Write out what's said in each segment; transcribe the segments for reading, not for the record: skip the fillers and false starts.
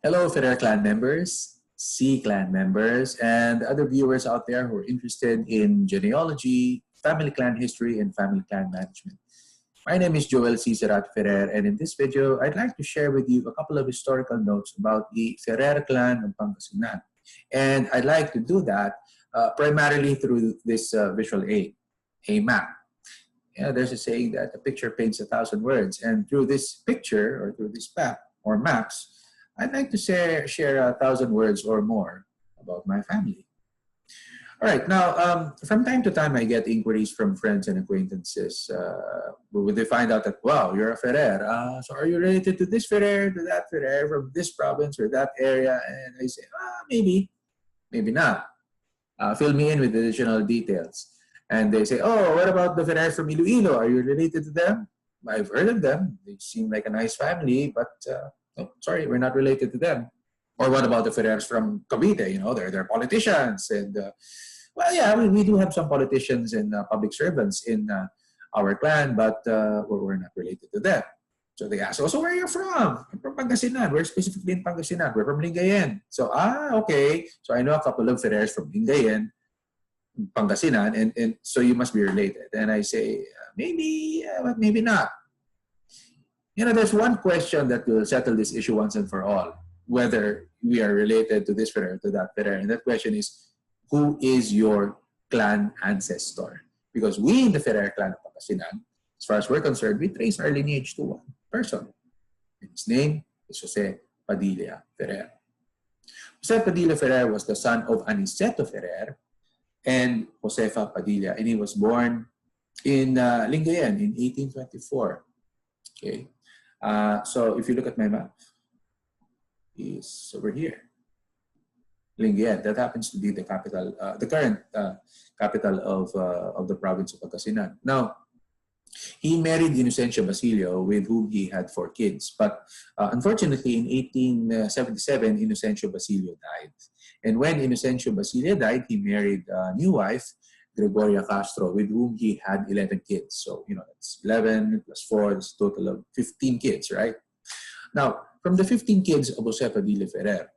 Hello, Ferrer Clan members, C Clan members, and other viewers out there who are interested in genealogy, family clan history, and family clan management. My name is Joel C. Serrat Ferrer, and in this video, I'd like to share with you a couple of historical notes about the Ferrer clan of Pangasinan. And I'd like to do that primarily through this visual aid, a map. Yeah, there's a saying that a picture paints 1,000 words, and through this picture or through this map or maps, I'd like to share 1,000 words or more about my family. All right, now, from time to time, I get inquiries from friends and acquaintances when they find out that, wow, you're a Ferrer. So are you related to this Ferrer, to that Ferrer, from this province or that area? And I say, maybe, maybe not. Fill me in with additional details. And they say, oh, what about the Ferrers from Iloilo? Are you related to them? I've heard of them. They seem like a nice family, but oh, sorry, we're not related to them. Or what about the Ferrers from Cavite? You know, they're politicians. And, well, yeah, we do have some politicians and public servants in our clan, but we're not related to them. So they ask, oh, so where are you from? I'm from Pangasinan. We're specifically in Pangasinan. We're from Lingayen. So, okay. So I know a couple of Ferrers from Lingayen, Pangasinan, and so you must be related. And I say, maybe, but maybe not. You know, there's one question that will settle this issue once and for all, whether we are related to this Ferrer, to that Ferrer. And that question is, who is your clan ancestor? Because we in the Ferrer clan of Pangasinan, as far as we're concerned, we trace our lineage to one person. And his name is Jose Padilla Ferrer. Jose Padilla Ferrer was the son of Aniceto Ferrer and Josefa Padilla, and he was born in Lingayen in 1824. Okay, so if you look at my map, he's over here, Lingayen. That happens to be the capital, the current capital of the province of Pangasinan. Now, he married Inocencio Basilio, with whom he had 4 kids. But unfortunately, in 1877, Inocencio Basilio died. And when Inocencio Basilio died, he married a new wife, Gregoria Castro, with whom he had 11 kids. So, you know, that's 11 plus 4, that's a total of 15 kids, right? Now, from the 15 kids of Jose Padilla Ferrer,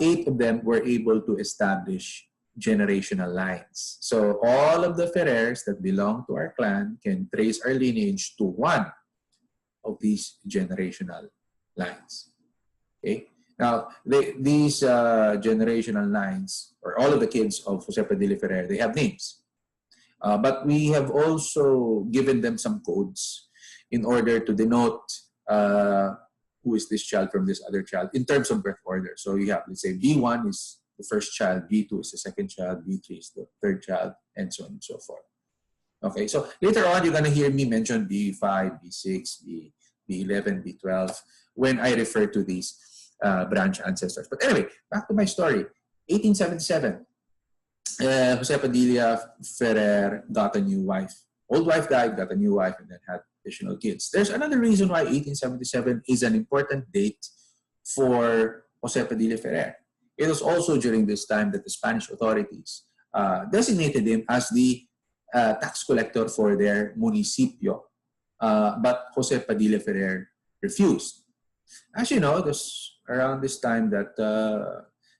8 of them were able to establish generational lines. So all of the Ferrers that belong to our clan can trace our lineage to one of these generational lines. Okay. Now, these generational lines, or all of the kids of Jose Padilla Ferrer, they have names. But we have also given them some codes in order to denote who is this child from this other child in terms of birth order. So you have, let's say, B1 is the first child, B2 is the second child, B3 is the third child, and so on and so forth. Okay, so later on, you're going to hear me mention B5, B6, B11, B12 when I refer to these branch ancestors. But anyway, back to my story. 1877, Jose Padilla Ferrer got a new wife. Old wife died, got a new wife, and then had additional kids. There's another reason why 1877 is an important date for Jose Padilla Ferrer. It was also during this time that the Spanish authorities designated him as the tax collector for their municipio. But Jose Padilla Ferrer refused. As you know, there's around this time that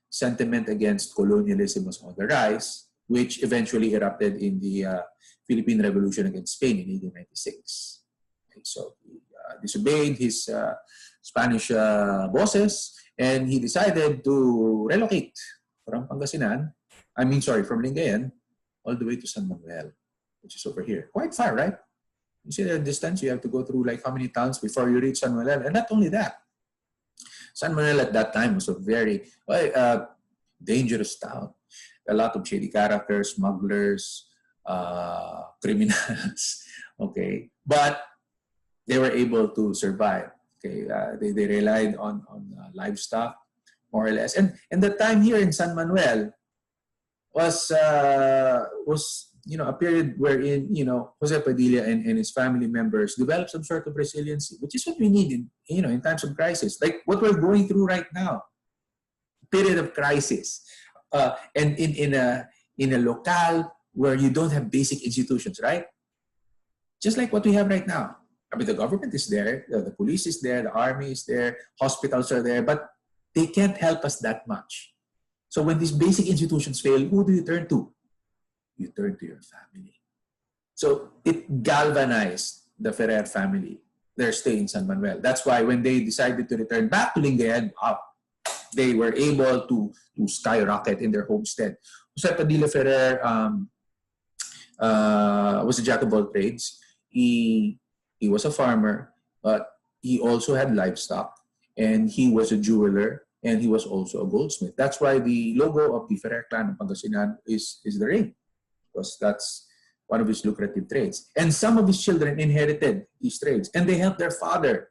sentiment against colonialism was on the rise, which eventually erupted in the Philippine Revolution against Spain in 1896. Okay, so he disobeyed his Spanish bosses, and he decided to relocate from Pangasinan, from Lingayen, all the way to San Manuel, which is over here. Quite far, right? You see the distance, you have to go through like how many towns before you reach San Manuel. And not only that, San Manuel at that time was a very dangerous town. A lot of shady characters, smugglers, criminals, okay? But they were able to survive. Okay, they relied on livestock, more or less. And the time here in San Manuel was a period wherein Jose Padilla and his family members developed some sort of resiliency, which is what we need in times of crisis, like what we're going through right now, period of crisis, and in a locale where you don't have basic institutions, right? Just like what we have right now. I mean, the government is there, the police is there, the army is there, hospitals are there, but they can't help us that much. So when these basic institutions fail, who do you turn to? You turn to your family. So it galvanized the Ferrer family, their stay in San Manuel. That's why when they decided to return back to Lingayen, they were able to skyrocket in their homestead. Jose Padilla Ferrer was a jack of all trades. He was a farmer, but he also had livestock, and he was a jeweler, and he was also a goldsmith. That's why the logo of the Ferrer clan of Pangasinan is the ring, because that's one of his lucrative trades. And some of his children inherited these trades, and they helped their father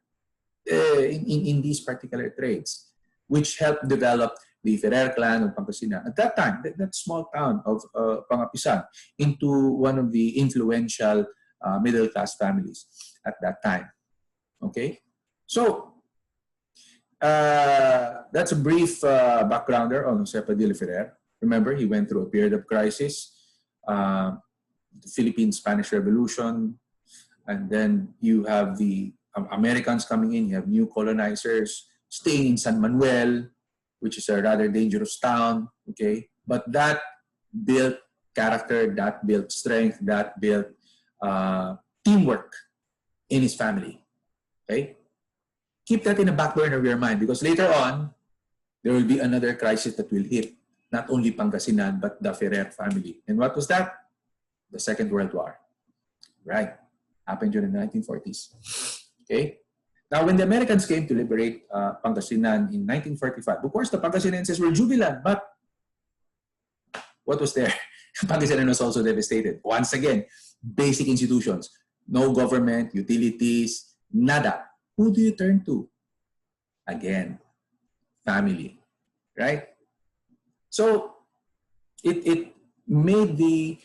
in these particular trades, which helped develop the Ferrer clan of Pangasinan. At that time, that small town of Pangapisan, into one of the influential middle-class families at that time. Okay? So, that's a brief backgrounder on Jose Padilla Ferrer. Remember, he went through a period of crisis, the Philippine-Spanish Revolution, and then you have the Americans coming in, you have new colonizers staying in San Manuel, which is a rather dangerous town, okay? But that built character, that built strength, that built teamwork in his family, okay? Keep that in the back burner of your mind, because later on, there will be another crisis that will hit not only Pangasinan, but the Ferrer family. And what was that? The Second World War. Right. Happened during the 1940s. Okay? Now, when the Americans came to liberate Pangasinan in 1945, of course, the Pangasinenses were jubilant, but what was there? Pangasinan was also devastated. Once again, basic institutions. No government, utilities, nada. Who do you turn to? Again, family. Right? So, it made the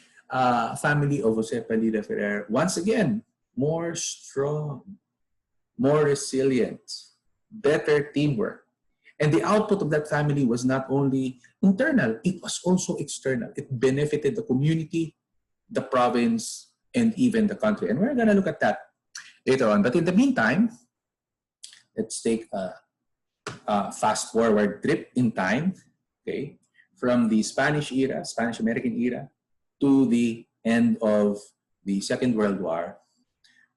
family of Jose Padilla Ferrer once again more strong, more resilient, better teamwork. And the output of that family was not only internal, it was also external. It benefited the community, the province, and even the country. And we're going to look at that later on. But in the meantime, let's take a fast forward trip in time, okay, from the Spanish era, Spanish-American era, to the end of the Second World War,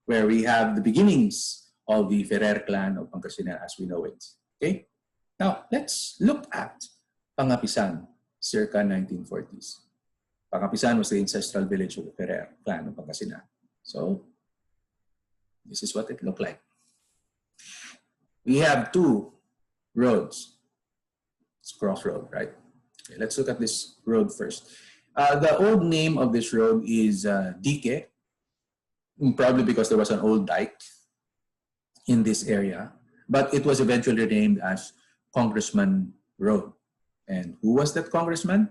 where we have the beginnings of the Ferrer clan of Pangasinan as we know it. Okay? Now, let's look at Pangapisan, circa 1940s. Pangapisan was the ancestral village of the Ferrer clan of Pangasinan. So, this is what it looked like. We have two roads. It's crossroad, right? Okay, let's look at this road first. The old name of this road is Dique, probably because there was an old dike in this area, but it was eventually named as Congressman Road. And who was that congressman?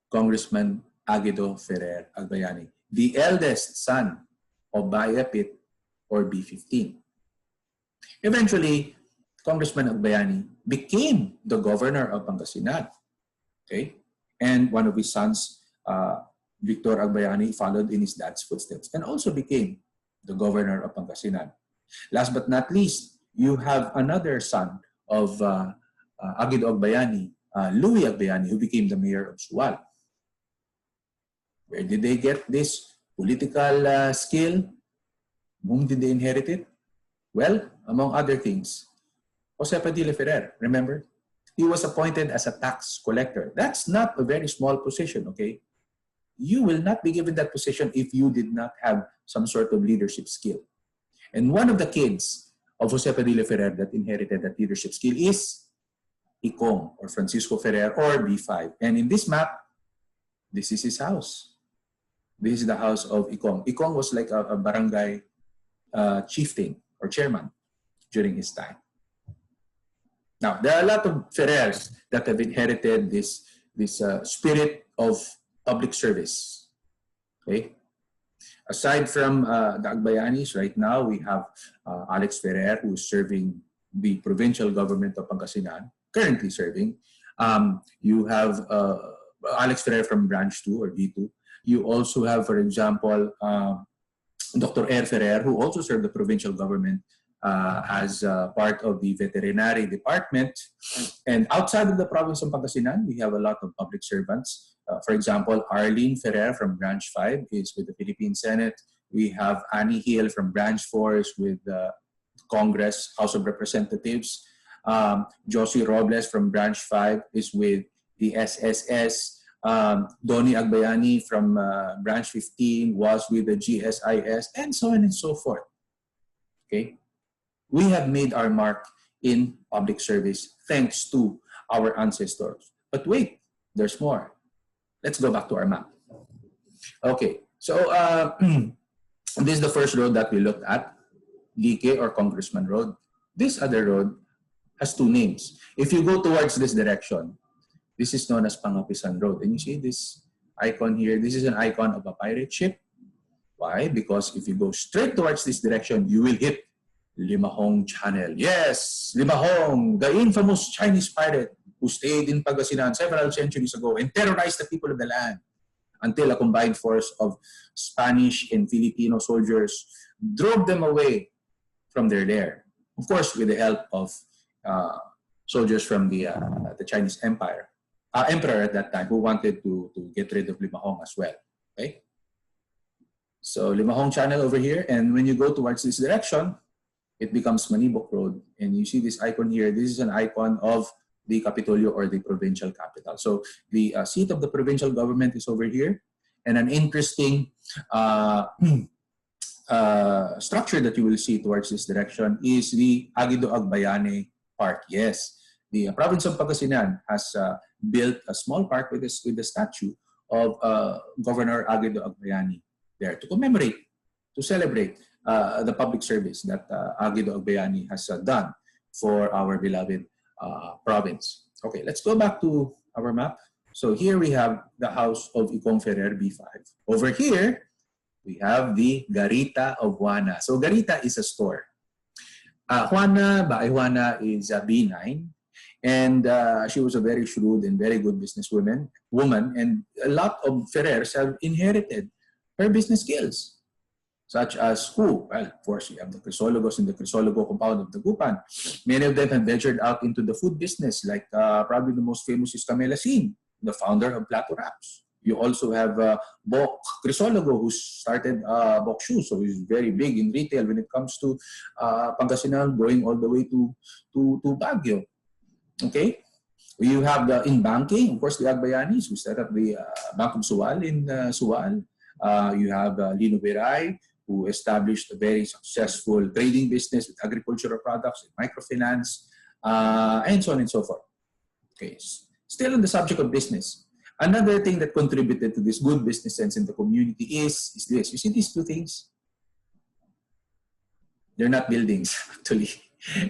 Congressman Aguedo Ferrer Agbayani, the eldest son of Bayapit or B15. Eventually, Congressman Agbayani became the governor of Pangasinan. Okay? And one of his sons, Victor Agbayani, followed in his dad's footsteps and also became the governor of Pangasinan. Last but not least, you have another son of Aguedo Agbayani, Louis Agbayani, who became the mayor of Sual. Where did they get this political skill? Whom did they inherit it? Well, among other things, Jose Padilla Ferrer, remember? He was appointed as a tax collector. That's not a very small position, okay? You will not be given that position if you did not have some sort of leadership skill. And one of the kids of Jose Padilla Ferrer that inherited that leadership skill is Icong, or Francisco Ferrer, or B5. And in this map, this is his house. This is the house of Icong. Icong was like a barangay chieftain or chairman during his time. Now, there are a lot of Ferrers that have inherited this spirit of public service. Okay? Aside from the Agbayanis, right now we have Alex Ferrer, who is serving the provincial government of Pangasinan, currently serving. You have Alex Ferrer from Branch 2 or B2. You also have, for example, Dr. Er Ferrer, who also served the provincial government as part of the veterinary department. And outside of the province of Pangasinan, we have a lot of public servants. For example, Arlene Ferrer from Branch 5 is with the Philippine Senate. We have Annie Hill from Branch 4 is with the Congress, House of Representatives. Josie Robles from Branch 5 is with the SSS. Donnie Agbayani from Branch 15 was with the GSIS, and so on and so forth. Okay? We have made our mark in public service thanks to our ancestors. But wait, there's more. Let's go back to our map. Okay, so this is the first road that we looked at, Lique or Congressman Road. This other road has two names. If you go towards this direction, this is known as Pangapisan Road. And you see this icon here, this is an icon of a pirate ship. Why? Because if you go straight towards this direction, you will hit Limahong Channel. Yes, Limahong, the infamous Chinese pirate who stayed in Pangasinan several centuries ago and terrorized the people of the land until a combined force of Spanish and Filipino soldiers drove them away from their lair. Of course, with the help of soldiers from the Chinese Empire, emperor at that time, who wanted to get rid of Limahong as well. Okay, so Limahong Channel over here, and when you go towards this direction, it becomes Manibok Road, and you see this icon here. This is an icon of the Capitolio or the provincial capital. So the seat of the provincial government is over here, and an interesting structure that you will see towards this direction is the Aguido Agbayani Park. Yes, the province of Pangasinan has built a small park with the statue of Governor Aguido Agbayani there to commemorate, to celebrate the public service that Aguido Agbayani has done for our beloved province. Okay, let's go back to our map. So here we have the house of Icong Ferrer, B5. Over here, we have the Garita of Juana. So Garita is a store. Juana, Baay Juana is B9. And she was a very shrewd and very good businesswoman. And a lot of Ferrers have inherited her business skills. Such as who? Well, of course, you have the Crisologos in the Crisologo compound of Dagupan. Many of them have ventured out into the food business, like probably the most famous is Camela Sin, the founder of Plato Wraps. You also have Bok Crisologo, who started Bok Shoes, so he's very big in retail when it comes to Pangasinan, going all the way to Baguio. Okay? You have in banking, of course, the Agbayanis, who set up the Bank of Sual in Sual. You have Lino Beray, who established a very successful trading business with agricultural products and microfinance, and so on and so forth. Okay, still on the subject of business, another thing that contributed to this good business sense in the community is this. You see these two things? They're not buildings, actually.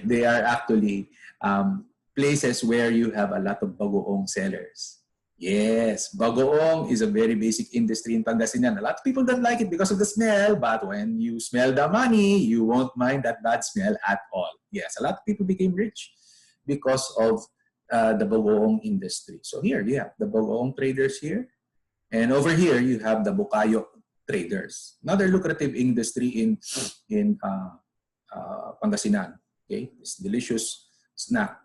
They are actually places where you have a lot of bagoong sellers. Yes, bagoong is a very basic industry in Pangasinan. A lot of people don't like it because of the smell, but when you smell the money, you won't mind that bad smell at all. Yes, a lot of people became rich because of the bagoong industry. So here you have the bagoong traders here. And over here, you have the bukayo traders. Another lucrative industry in Pangasinan. Okay, this delicious snack.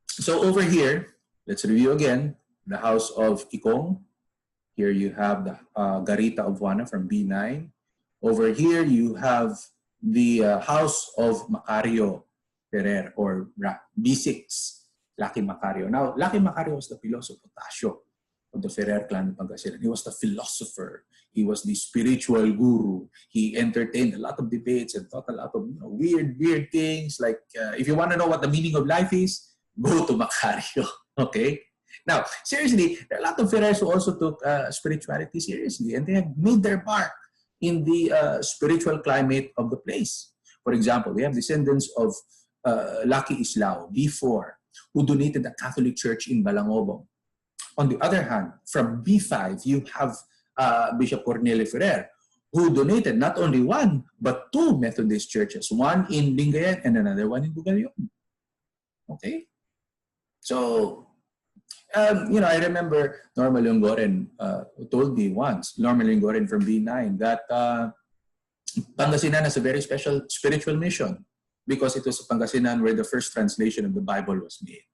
So over here, let's review again. The house of Icong. Here you have the Garita of Juana from B9. Over here you have the house of Macario Ferrer or B6, Lucky Macario. Now, Lucky Macario was the Piloso Potasio of the Ferrer clan of Pangasinan. He was the philosopher. He was the spiritual guru. He entertained a lot of debates and taught a lot of weird things. Like, if you want to know what the meaning of life is, go to Macario. Okay? Now, seriously, there are a lot of Ferrers who also took spirituality seriously, and they have made their mark in the spiritual climate of the place. For example, we have descendants of Lucky Islao, B4, who donated the Catholic Church in Balangobong. On the other hand, from B5, you have Bishop Cornelio Ferrer, who donated not only one, but two Methodist churches, one in Lingayen and another one in Bugayon. Okay? So, I remember Norma Longoren told me once, Norma Longoren from B9, that Pangasinan has a very special spiritual mission. because it was Pangasinan where the first translation of the Bible was made.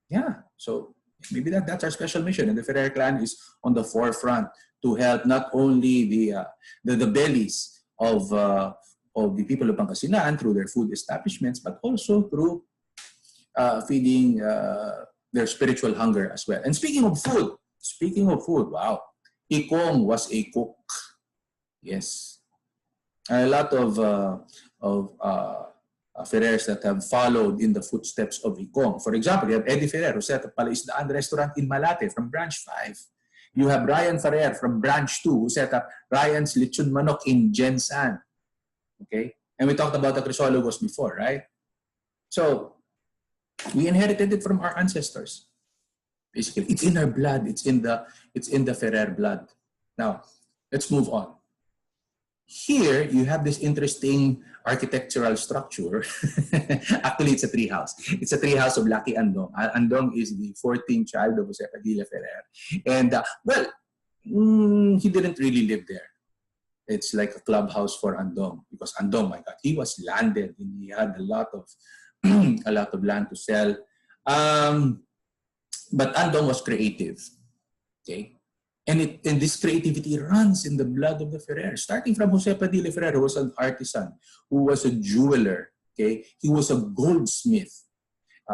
Yeah, so maybe that's our special mission. And the Ferrer clan is on the forefront to help not only the bellies of the people of Pangasinan through their food establishments, but also through feeding their spiritual hunger as well. And speaking of food, wow, Ikong was a cook. Yes, a lot of Ferrers that have followed in the footsteps of Ikong. For example, you have Eddie Ferrer, who set up Palaisdaan Restaurant in Malate from Branch 5. You have Ryan Ferrer from Branch 2, who set up Ryan's Lechon Manok in Gensan. Okay? And we talked about the Crisologos before, right? So, we inherited it from our ancestors. Basically, it's in our blood. It's in the Ferrer blood. Now, let's move on. Here, you have this interesting architectural structure. Actually, it's a treehouse. It's a treehouse of Lucky Andong. Andong is the 14th child of Jose Padilla Ferrer. And, he didn't really live there. It's like a clubhouse for Andong. Because Andong, my God, he was landed. And he had a lot of land to sell. But Andong was creative. Okay? And this creativity runs in the blood of the Ferrer, starting from Jose Padilla Ferrer, who was an artisan, who was a jeweler. Okay, he was a goldsmith.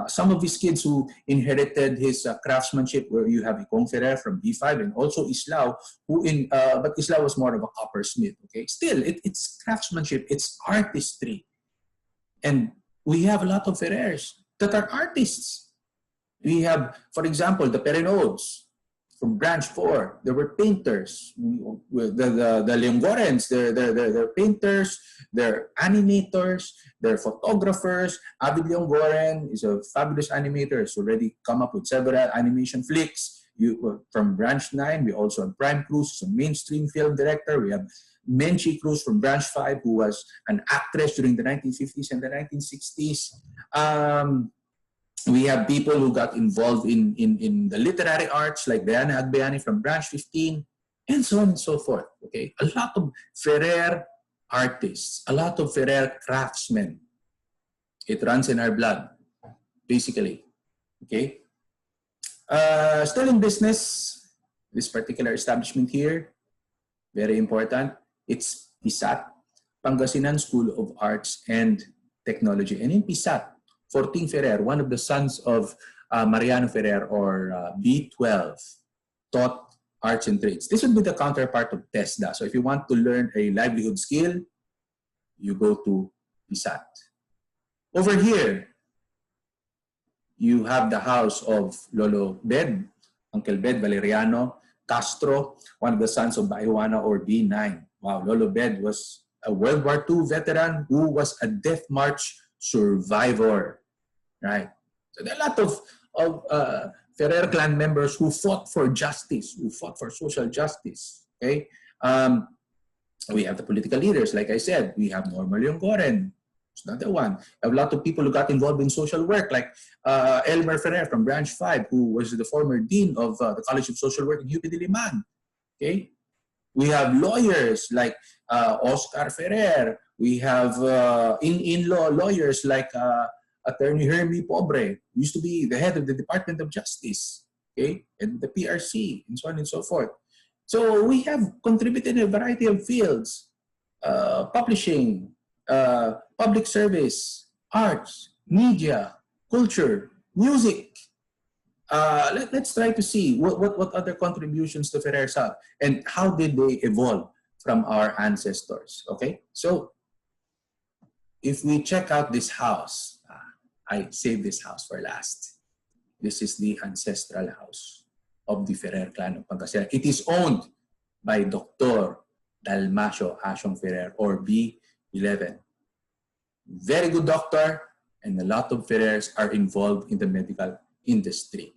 Some of his kids who inherited his craftsmanship, where you have Ikong Ferrer from B5, and also Islao, but Islao was more of a coppersmith. Okay, still it's craftsmanship, it's artistry, and we have a lot of Ferrers that are artists. We have, for example, the Perenodes. From Branch 4, there were painters. The Leongorens, they're painters, they're animators, they're photographers. Avid Leongoren is a fabulous animator. He's already come up with several animation flicks. From Branch 9, we also have Prime Cruz, who's a mainstream film director. We have Menchi Cruz from Branch 5, who was an actress during the 1950s and the 1960s. We have people who got involved in the literary arts, like Diana Agbayani from Branch 15, and so on and so forth. Okay, a lot of Ferrer artists, a lot of Ferrer craftsmen. It runs in our blood, basically. Okay. Still in business, this particular establishment here, very important. It's PISAT, Pangasinan School of Arts and Technology. And in PISAT, Forting Ferrer, one of the sons of Mariano Ferrer, or B12, taught arts and trades. This would be the counterpart of TESDA. So if you want to learn a livelihood skill, you go to PISAT. Over here, you have the house of Lolo Bed, Uncle Bed Valeriano Castro, one of the sons of Baiwana, or B9. Wow, Lolo Bed was a World War II veteran who was a Death March survivor, right? So there are a lot of Ferrer clan members who fought for justice, who fought for social justice, okay? We have the political leaders, like I said. We have Norma Leongoren, who's another one. We have a lot of people who got involved in social work, like Elmer Ferrer from Branch 5, who was the former dean of the College of Social Work in UP Diliman, okay? We have lawyers like Oscar Ferrer. We have in-law lawyers like Attorney Hermie Pobre, who used to be the head of the Department of Justice, okay, and the PRC, and so on and so forth. So we have contributed in a variety of fields: publishing, public service, arts, media, culture, music. Let's try to see what other contributions the Ferrers have and how did they evolve from our ancestors. Okay, so if we check out this house, I saved this house for last. This is the ancestral house of the Ferrer clan of Pangasinan. It is owned by Dr. Dalmacio Asyong Ferrer, or B11. Very good doctor, and a lot of Ferrers are involved in the medical industry.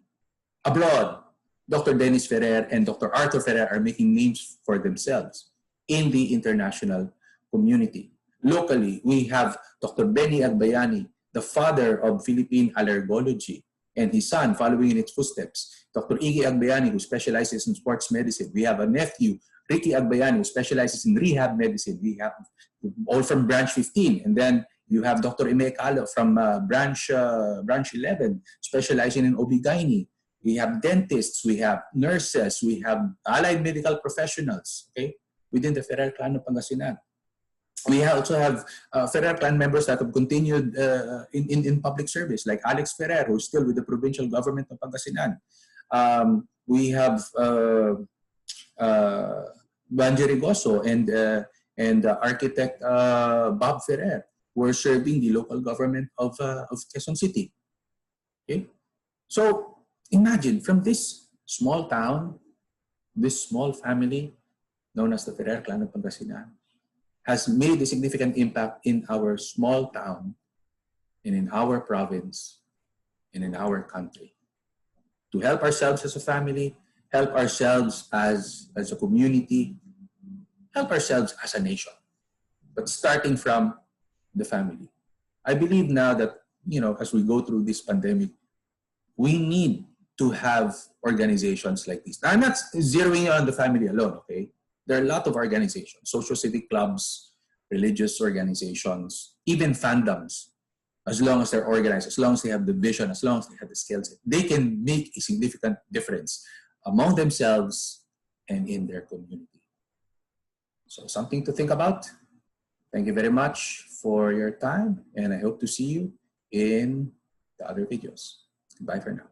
Abroad, Dr. Dennis Ferrer and Dr. Arthur Ferrer are making names for themselves in the international community. Locally, we have Dr. Benny Agbayani, the father of Philippine allergology, and his son, following in its footsteps, Dr. Iggy Agbayani, who specializes in sports medicine. We have a nephew, Ricky Agbayani, who specializes in rehab medicine. We have all from Branch 15. And then You have Dr. Ime Calo from branch 11, specializing in OB-GYN. We have dentists, we have nurses, we have allied medical professionals, okay, within the Ferrer Clan of Pangasinan. We also have Ferrer Clan members that have continued in public service, like Alex Ferrer, who's still with the provincial government of Pangasinan. We have Banji Rigoso and architect Bob Ferrer, who are serving the local government of Quezon City. Okay? So imagine, from this small town, this small family known as the Ferrer Clan of Pangasinan has made a significant impact in our small town and in our province and in our country. To help ourselves as a family, help ourselves as a community, help ourselves as a nation. But starting from the family. I believe now that, as we go through this pandemic, we need to have organizations like this. Now, I'm not zeroing on the family alone, okay? There are a lot of organizations, social civic clubs, religious organizations, even fandoms. As long as they're organized, as long as they have the vision, as long as they have the skills, they can make a significant difference among themselves and in their community. So something to think about. Thank you very much for your time, and I hope to see you in the other videos. Bye for now.